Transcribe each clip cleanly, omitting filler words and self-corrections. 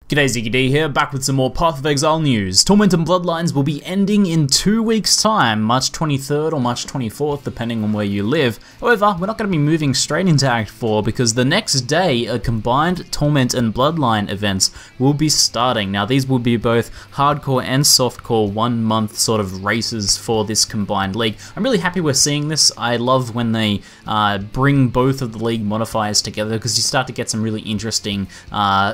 G'day, ZiggyD here, back with some more Path of Exile news. Torment and Bloodlines will be ending in 2 weeks' time, March 23rd or March 24th, depending on where you live. However, we're not going to be moving straight into Act 4 because the next day, a combined Torment and Bloodline events will be starting. Now, these will be both hardcore and softcore 1 month sort of races for this combined league. I'm really happy we're seeing this. I love when they bring both of the league modifiers together because you start to get some really interesting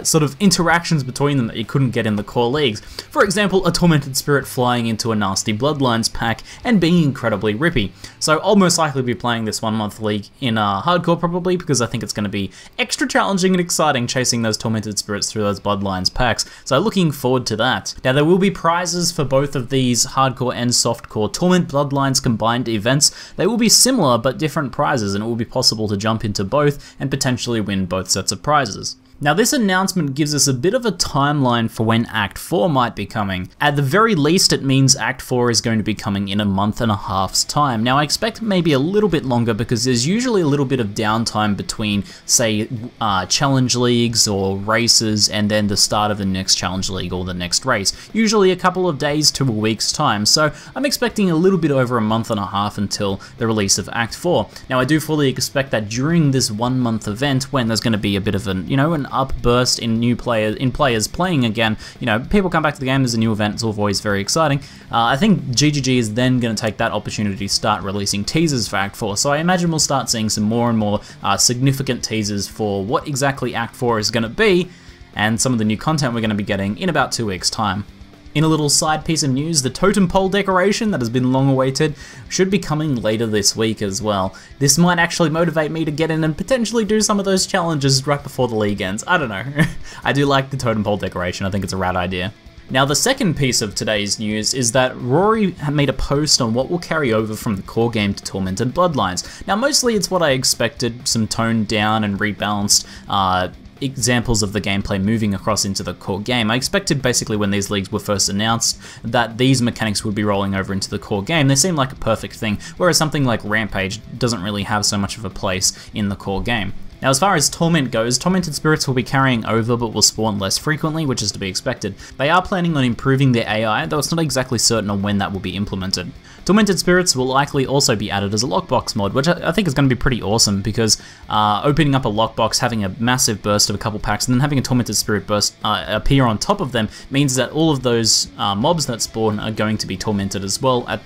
sort of interactions between them that you couldn't get in the core leagues. For example, a Tormented Spirit flying into a nasty Bloodlines pack and being incredibly rippy. So I'll most likely be playing this 1 month league in hardcore probably because I think it's going to be extra challenging and exciting chasing those Tormented Spirits through those Bloodlines packs. So looking forward to that. Now there will be prizes for both of these hardcore and softcore Torment Bloodlines combined events. They will be similar but different prizes, and it will be possible to jump into both and potentially win both sets of prizes. Now this announcement gives us a bit of a timeline for when Act 4 might be coming. At the very least it means Act 4 is going to be coming in a month and a half's time. Now I expect maybe a little bit longer because there's usually a little bit of downtime between, say, challenge leagues or races and then the start of the next challenge league or the next race. Usually a couple of days to a week's time, so I'm expecting a little bit over a month and a half until the release of Act 4. Now I do fully expect that during this 1 month event, when there's going to be a bit of an upburst in players playing again, people come back to the game, there's a new event, it's always very exciting. I think GGG is then going to take that opportunity to start releasing teasers for Act 4, so I imagine we'll start seeing some more and more significant teasers for what exactly Act 4 is going to be, and some of the new content we're going to be getting in about 2 weeks' time. In a little side piece of news, the totem pole decoration that has been long awaited should be coming later this week as well. This might actually motivate me to get in and potentially do some of those challenges right before the league ends. I don't know. I do like the totem pole decoration. I think it's a rad idea. Now the second piece of today's news is that Rory made a post on what will carry over from the core game to Torment and Bloodlines. Now mostly it's what I expected, some toned down and rebalanced examples of the gameplay moving across into the core game. I expected basically when these leagues were first announced that these mechanics would be rolling over into the core game. They seem like a perfect thing, whereas something like Rampage doesn't really have so much of a place in the core game. Now as far as Torment goes, Tormented Spirits will be carrying over but will spawn less frequently, which is to be expected. They are planning on improving their AI, though it's not exactly certain on when that will be implemented. Tormented Spirits will likely also be added as a lockbox mod, which I think is going to be pretty awesome because opening up a lockbox, having a massive burst of a couple packs, and then having a Tormented Spirit burst appear on top of them means that all of those mobs that spawn are going to be tormented as well at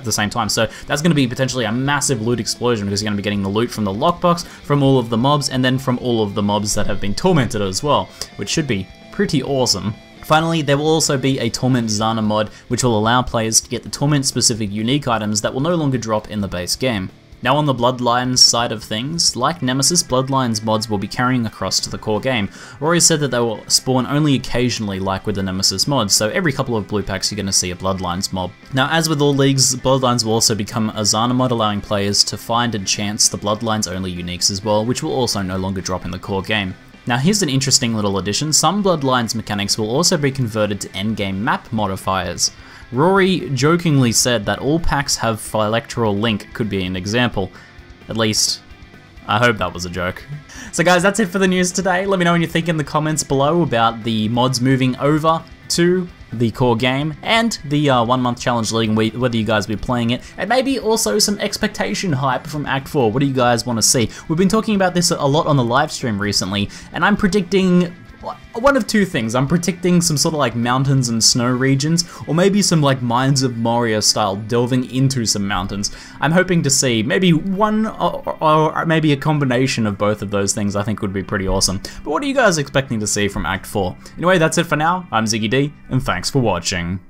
the same time. So that's going to be potentially a massive loot explosion because you're going to be getting the loot from the lockbox, from all of the mobs, and then from all of the mobs that have been tormented as well, which should be pretty awesome. Finally, there will also be a Torment Zana mod, which will allow players to get the Torment-specific unique items that will no longer drop in the base game. Now on the Bloodlines side of things, like Nemesis, Bloodlines mods will be carrying across to the core game. Rory said that they will spawn only occasionally like with the Nemesis mods, so every couple of blue packs you're going to see a Bloodlines mob. Now as with all leagues, Bloodlines will also become a Zana mod, allowing players to find and chance the Bloodlines only uniques as well, which will also no longer drop in the core game. Now here's an interesting little addition, some Bloodlines mechanics will also be converted to endgame map modifiers. Rory jokingly said that all packs have Phylacteral Link could be an example. At least, I hope that was a joke. So guys, that's it for the news today. Let me know what you think in the comments below about the mods moving over to the core game and the 1 month challenge league and whether you guys will be playing it, and maybe also some expectation hype from Act 4. What do you guys want to see? We've been talking about this a lot on the live stream recently, and I'm predicting one of two things. I'm predicting some sort of like mountains and snow regions, or maybe some like Mines of Moria style delving into some mountains. I'm hoping to see maybe one or maybe a combination of both of those things. I think would be pretty awesome. But what are you guys expecting to see from Act 4? Anyway, that's it for now. I'm ZiggyD, and thanks for watching.